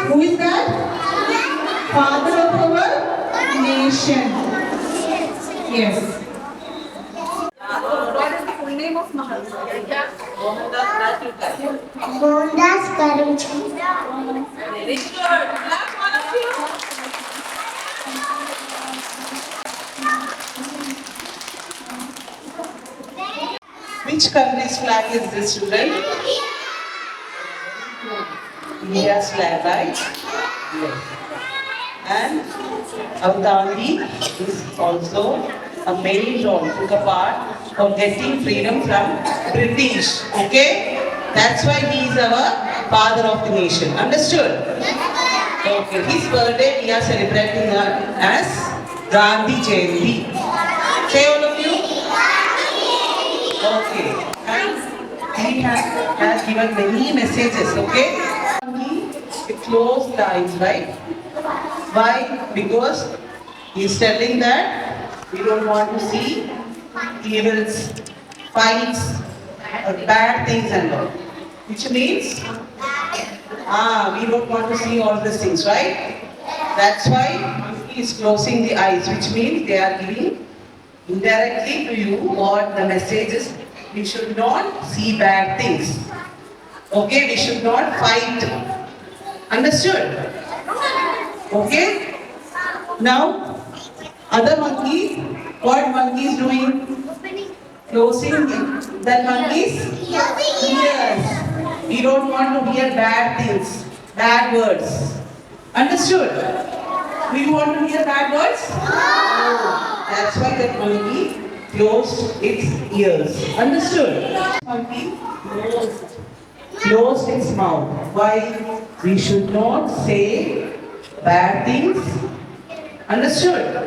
Who is that? Father of our nation. Yes. What is the full name of Mahatma? Mohandas Karamchand. Very good. Clap all of you. Which country's flag is this, children? India's flag, right? Yes. And our Gandhi is also a main role, took a part for getting freedom from British. Okay? That's why he is our father of the nation. Understood? Okay. His birthday we are celebrating as Gandhi Jayanthi. Say all of you. Okay. And he has given many messages. Okay? He closed the eyes, right? Why? Because he is telling that we don't want to see evils, fights, or bad things and all. Which means, we don't want to see all these things, right? That's why he is closing the eyes, which means they are giving indirectly to you what the message is. We should not see bad things. Okay? We should not fight. Understood? Okay? Now, other monkey, what monkey is doing? Closing that monkey's ears. We don't want to hear bad things, bad words. Understood? Do you want to hear bad words? No. That's why that monkey closed its ears. Understood? Monkey closed its mouth. Why? We should not say bad things. Understood?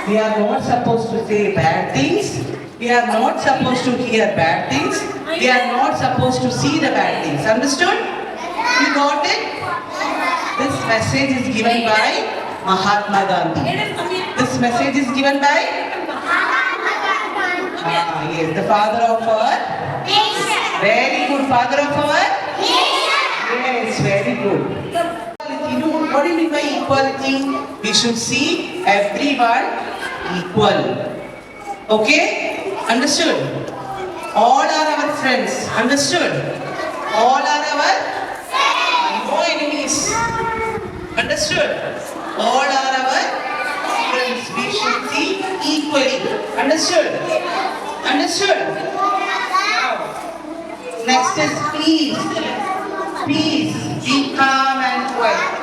We are not supposed to say bad things. We are not supposed to hear bad things. We are not supposed to see the bad things. Understood? You got it? This message is given by Mahatma Gandhi. This message is given by yes, the father of our nation. Very good, father of our nation. Yes, very good. What do you mean by equality? We should see everyone equal. Okay? Understood? All are our friends. Understood? All are our no enemies. Understood? All are our friends. We should see equally. Understood? Understood? Next is peace. Peace. Be calm and quiet.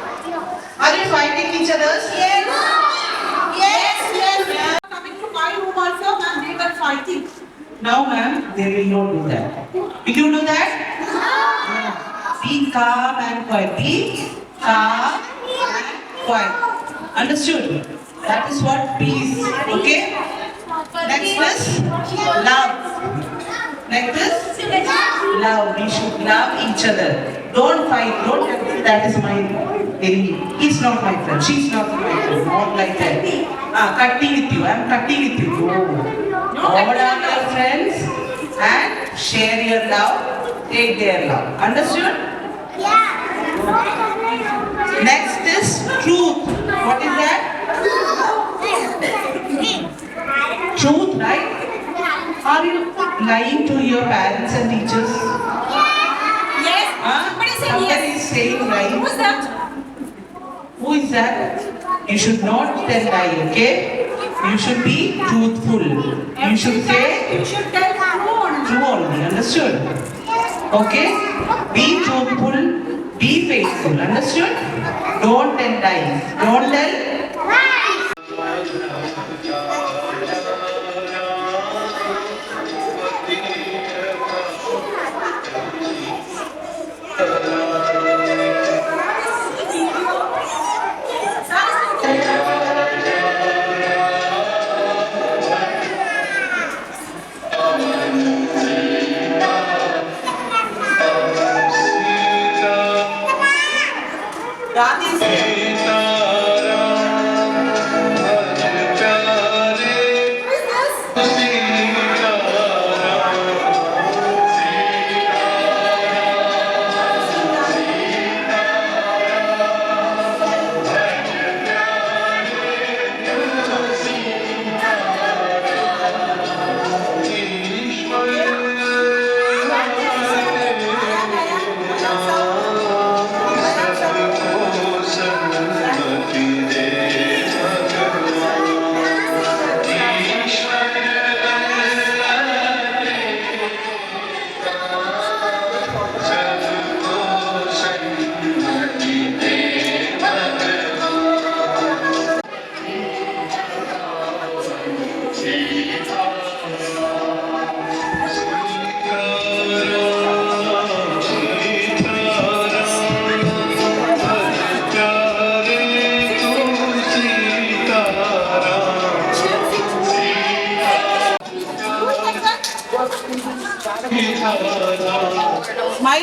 Are you fighting each other? Yes. Yes, yes. Coming to my room also, and they were fighting. No, ma'am, they will not do that. Will you do that? No. Be calm and quiet. Be calm and quiet. Understood? That is what peace. Okay? Next is love. Next is love. We should love each other. Don't fight. Don't think that is my enemy. He's not my friend. She's not my friend. Not like that. Cutting with you. I'm cutting with you. No. All are your friends and share your love. Take their love. Understood? Yeah. Next is truth. What is that? Truth, right? Are you lying to your parents and teachers? Yes. Somebody said Somebody yes. is saying lying. Who is that? Who is that? You should not tell lie, okay? You should be truthful. You should say You should tell true. true only. Understood? Okay? Be truthful. Be faithful. Understood? Don't tell lies. Don't tell. Gandhi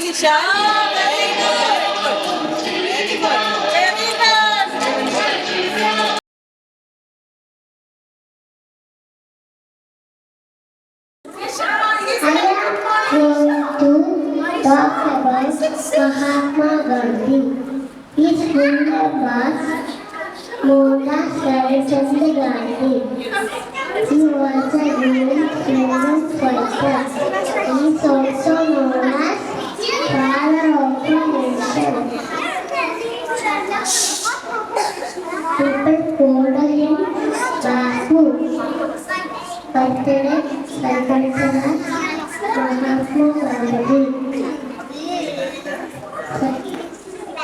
Isha. Very good. Very good. Very good. I am going to talk about Mahatma Gandhi. His full name was Mohandas Karamchand Gandhi. He was a great freedom fighter. He is also known as Father of the Nation. People called him Bapu. Birthday celebrated as Mahatma Gandhi.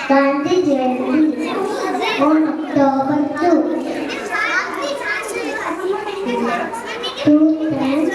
Gandhi Jayanthi on October 2. Two times